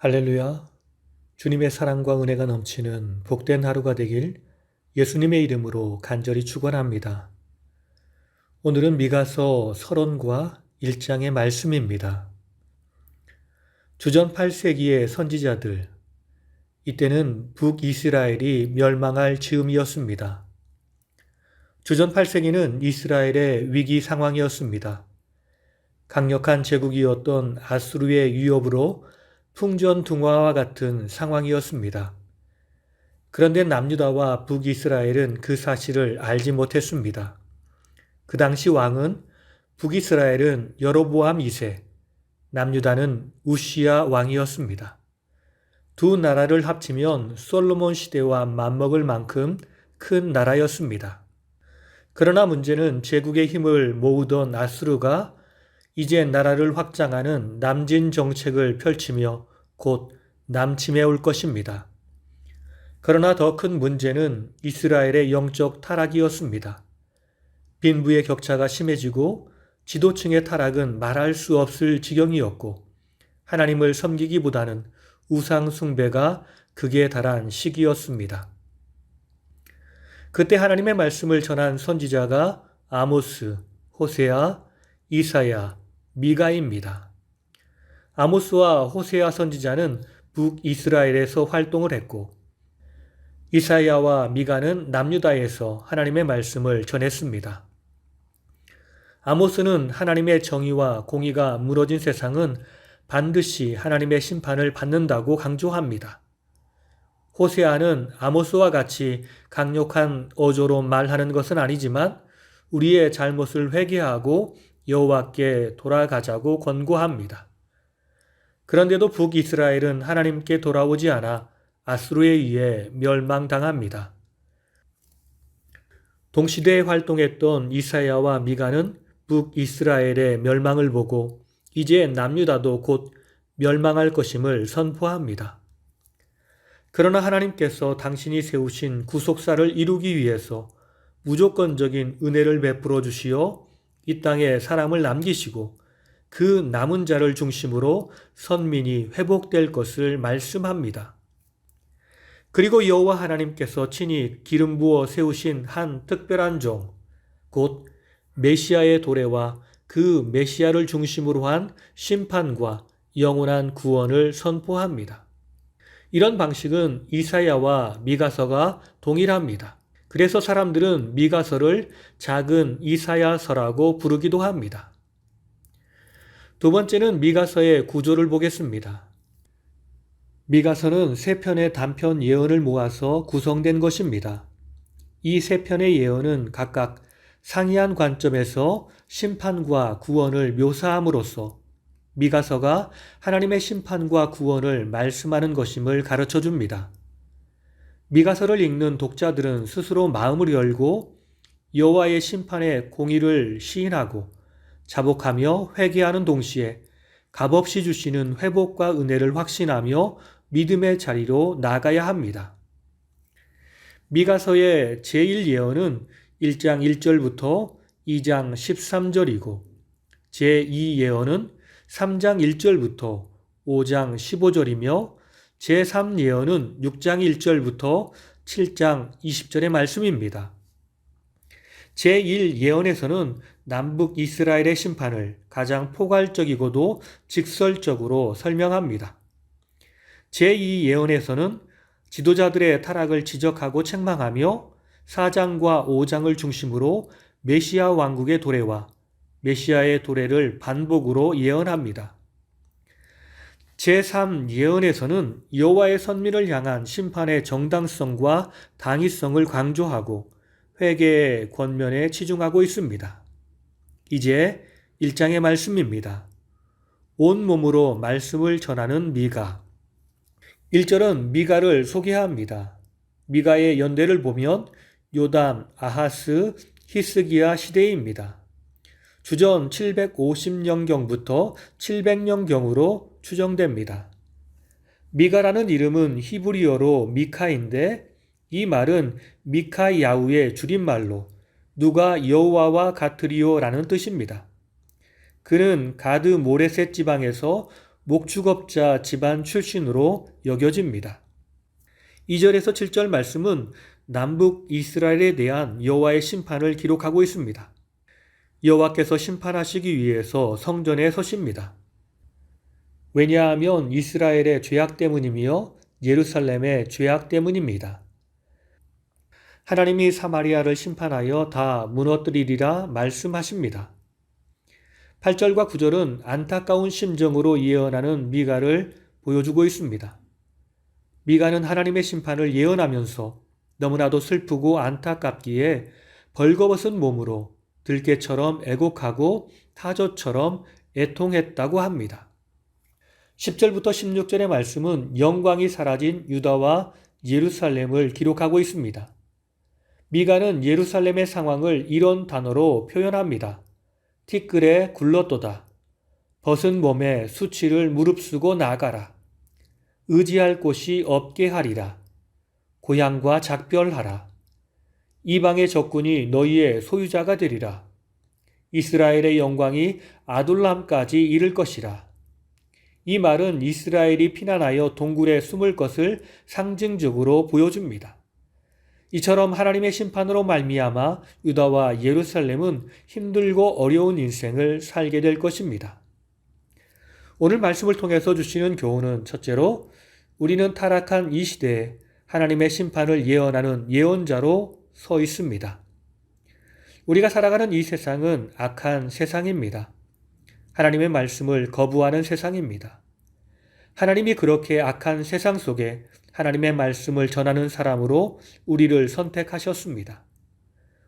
할렐루야. 주님의 사랑과 은혜가 넘치는 복된 하루가 되길 예수님의 이름으로 간절히 축원합니다. 오늘은 미가서 30과 1장의 말씀입니다. 주전 8세기의 선지자들, 이때는 북이스라엘이 멸망할 즈음이었습니다. 주전 8세기는 이스라엘의 위기 상황이었습니다. 강력한 제국이었던 아수르의 위협으로 풍전등화와 같은 상황이었습니다. 그런데 남유다와 북이스라엘은 그 사실을 알지 못했습니다. 그 당시 왕은 북이스라엘은 여로보암 2세, 남유다는 우시야 왕이었습니다. 두 나라를 합치면 솔로몬 시대와 맞먹을 만큼 큰 나라였습니다. 그러나 문제는 제국의 힘을 모으던 아수르가 이제 나라를 확장하는 남진 정책을 펼치며 곧 남침해 올 것입니다. 그러나 더 큰 문제는 이스라엘의 영적 타락이었습니다. 빈부의 격차가 심해지고 지도층의 타락은 말할 수 없을 지경이었고 하나님을 섬기기보다는 우상 숭배가 극에 달한 시기였습니다. 그때 하나님의 말씀을 전한 선지자가 아모스, 호세아, 이사야, 미가입니다. 아모스와 호세아 선지자는 북이스라엘에서 활동을 했고 이사야와 미가는 남유다에서 하나님의 말씀을 전했습니다. 아모스는 하나님의 정의와 공의가 무너진 세상은 반드시 하나님의 심판을 받는다고 강조합니다. 호세아는 아모스와 같이 강력한 어조로 말하는 것은 아니지만 우리의 잘못을 회개하고 여호와께 돌아가자고 권고합니다. 그런데도 북이스라엘은 하나님께 돌아오지 않아 아수르에 의해 멸망당합니다. 동시대에 활동했던 이사야와 미가는 북이스라엘의 멸망을 보고 이제 남유다도 곧 멸망할 것임을 선포합니다. 그러나 하나님께서 당신이 세우신 구속사를 이루기 위해서 무조건적인 은혜를 베풀어 주시어 이 땅에 사람을 남기시고 그 남은 자를 중심으로 선민이 회복될 것을 말씀합니다. 그리고 여호와 하나님께서 친히 기름 부어 세우신 한 특별한 종, 곧 메시아의 도래와 그 메시아를 중심으로 한 심판과 영원한 구원을 선포합니다. 이런 방식은 이사야와 미가서가 동일합니다. 그래서 사람들은 미가서를 작은 이사야서라고 부르기도 합니다. 두 번째는 미가서의 구조를 보겠습니다. 미가서는 세 편의 단편 예언을 모아서 구성된 것입니다. 이 세 편의 예언은 각각 상이한 관점에서 심판과 구원을 묘사함으로써 미가서가 하나님의 심판과 구원을 말씀하는 것임을 가르쳐 줍니다. 미가서를 읽는 독자들은 스스로 마음을 열고 여호와의 심판의 공의를 시인하고 자복하며 회개하는 동시에 값없이 주시는 회복과 은혜를 확신하며 믿음의 자리로 나가야 합니다. 미가서의 제1예언은 1장 1절부터 2장 13절이고 제2예언은 3장 1절부터 5장 15절이며 제3예언은 6장 1절부터 7장 20절의 말씀입니다. 제1예언에서는 남북 이스라엘의 심판을 가장 포괄적이고도 직설적으로 설명합니다. 제2예언에서는 지도자들의 타락을 지적하고 책망하며 4장과 5장을 중심으로 메시아 왕국의 도래와 메시아의 도래를 반복으로 예언합니다. 제3예언에서는 여호와의 선민을 향한 심판의 정당성과 당위성을 강조하고 회개의 권면에 치중하고 있습니다. 이제 1장의 말씀입니다. 온몸으로 말씀을 전하는 미가. 1절은 미가를 소개합니다. 미가의 연대를 보면 요담, 아하스, 히스기야 시대입니다. 주전 750년경부터 700년경으로 추정됩니다. 미가라는 이름은 히브리어로 미카인데 이 말은 미카야후의 줄임말로 누가 여호와와 같으리요라는 뜻입니다. 그는 가드 모레셋 지방에서 목축업자 집안 출신으로 여겨집니다. 2절에서 7절 말씀은 남북 이스라엘에 대한 여호와의 심판을 기록하고 있습니다. 여호와께서 심판하시기 위해서 성전에 서십니다. 왜냐하면 이스라엘의 죄악 때문이며 예루살렘의 죄악 때문입니다. 하나님이 사마리아를 심판하여 다 무너뜨리리라 말씀하십니다. 8절과 9절은 안타까운 심정으로 예언하는 미가를 보여주고 있습니다. 미가는 하나님의 심판을 예언하면서 너무나도 슬프고 안타깝기에 벌거벗은 몸으로 들깨처럼 애곡하고 타조처럼 애통했다고 합니다. 10절부터 16절의 말씀은 영광이 사라진 유다와 예루살렘을 기록하고 있습니다. 미가는 예루살렘의 상황을 이런 단어로 표현합니다. 티끌에 굴렀도다. 벗은 몸에 수치를 무릅쓰고 나가라. 의지할 곳이 없게 하리라. 고향과 작별하라. 이방의 적군이 너희의 소유자가 되리라. 이스라엘의 영광이 아둘람까지 이를 것이라. 이 말은 이스라엘이 피난하여 동굴에 숨을 것을 상징적으로 보여줍니다. 이처럼 하나님의 심판으로 말미암아 유다와 예루살렘은 힘들고 어려운 인생을 살게 될 것입니다. 오늘 말씀을 통해서 주시는 교훈은 첫째로 우리는 타락한 이 시대에 하나님의 심판을 예언하는 예언자로 서 있습니다. 우리가 살아가는 이 세상은 악한 세상입니다. 하나님의 말씀을 거부하는 세상입니다. 하나님이 그렇게 악한 세상 속에 하나님의 말씀을 전하는 사람으로 우리를 선택하셨습니다.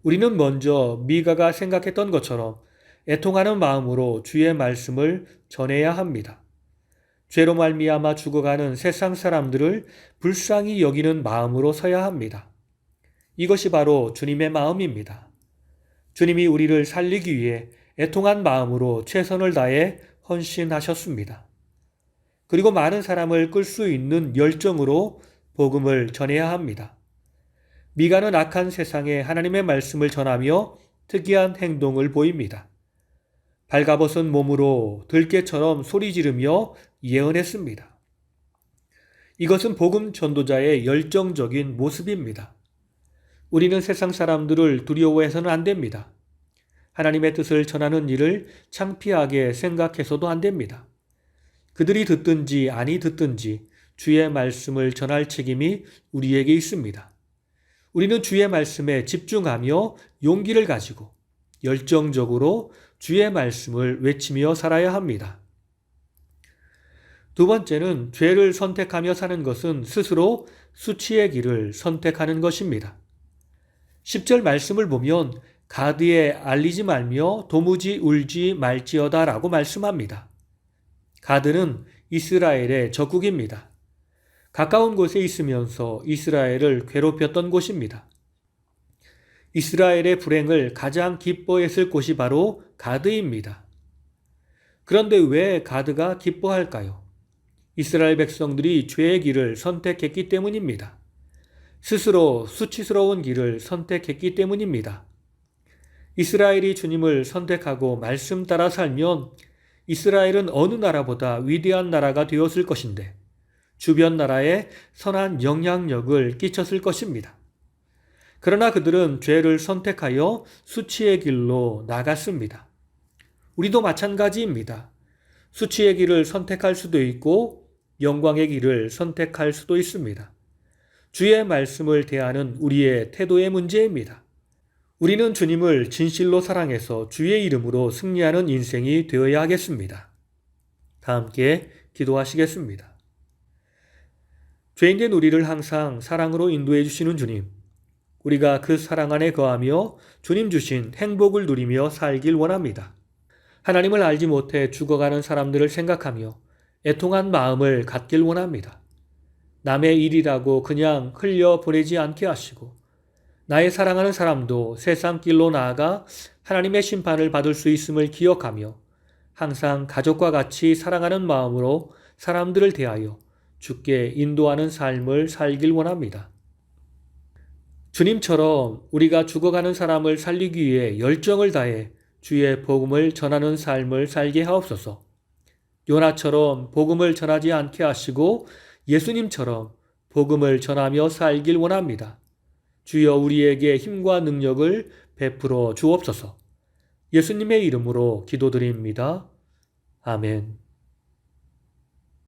우리는 먼저 미가가 생각했던 것처럼 애통하는 마음으로 주의 말씀을 전해야 합니다. 죄로 말미암아 죽어가는 세상 사람들을 불쌍히 여기는 마음으로 서야 합니다. 이것이 바로 주님의 마음입니다. 주님이 우리를 살리기 위해 애통한 마음으로 최선을 다해 헌신하셨습니다. 그리고 많은 사람을 끌 수 있는 열정으로 복음을 전해야 합니다. 미가는 악한 세상에 하나님의 말씀을 전하며 특이한 행동을 보입니다. 발가벗은 몸으로 들깨처럼 소리 지르며 예언했습니다. 이것은 복음 전도자의 열정적인 모습입니다. 우리는 세상 사람들을 두려워해서는 안 됩니다. 하나님의 뜻을 전하는 일을 창피하게 생각해서도 안 됩니다. 그들이 듣든지 아니 듣든지 주의 말씀을 전할 책임이 우리에게 있습니다. 우리는 주의 말씀에 집중하며 용기를 가지고 열정적으로 주의 말씀을 외치며 살아야 합니다. 두 번째는 죄를 선택하며 사는 것은 스스로 수치의 길을 선택하는 것입니다. 10절 말씀을 보면 가드에 알리지 말며 도무지 울지 말지어다 라고 말씀합니다. 가드는 이스라엘의 적국입니다. 가까운 곳에 있으면서 이스라엘을 괴롭혔던 곳입니다. 이스라엘의 불행을 가장 기뻐했을 곳이 바로 가드입니다. 그런데 왜 가드가 기뻐할까요? 이스라엘 백성들이 죄의 길을 선택했기 때문입니다. 스스로 수치스러운 길을 선택했기 때문입니다. 이스라엘이 주님을 선택하고 말씀 따라 살면 이스라엘은 어느 나라보다 위대한 나라가 되었을 것인데 주변 나라에 선한 영향력을 끼쳤을 것입니다. 그러나 그들은 죄를 선택하여 수치의 길로 나갔습니다. 우리도 마찬가지입니다. 수치의 길을 선택할 수도 있고 영광의 길을 선택할 수도 있습니다. 주의 말씀을 대하는 우리의 태도의 문제입니다. 우리는 주님을 진실로 사랑해서 주의 이름으로 승리하는 인생이 되어야 하겠습니다. 다 함께 기도하시겠습니다. 죄인된 우리를 항상 사랑으로 인도해 주시는 주님, 우리가 그 사랑 안에 거하며 주님 주신 행복을 누리며 살길 원합니다. 하나님을 알지 못해 죽어가는 사람들을 생각하며 애통한 마음을 갖길 원합니다. 남의 일이라고 그냥 흘려보내지 않게 하시고 나의 사랑하는 사람도 세상 길로 나아가 하나님의 심판을 받을 수 있음을 기억하며 항상 가족과 같이 사랑하는 마음으로 사람들을 대하여 주께 인도하는 삶을 살길 원합니다. 주님처럼 우리가 죽어가는 사람을 살리기 위해 열정을 다해 주의 복음을 전하는 삶을 살게 하옵소서. 요나처럼 복음을 전하지 않게 하시고 예수님처럼 복음을 전하며 살길 원합니다. 주여 우리에게 힘과 능력을 베풀어 주옵소서. 예수님의 이름으로 기도드립니다. 아멘.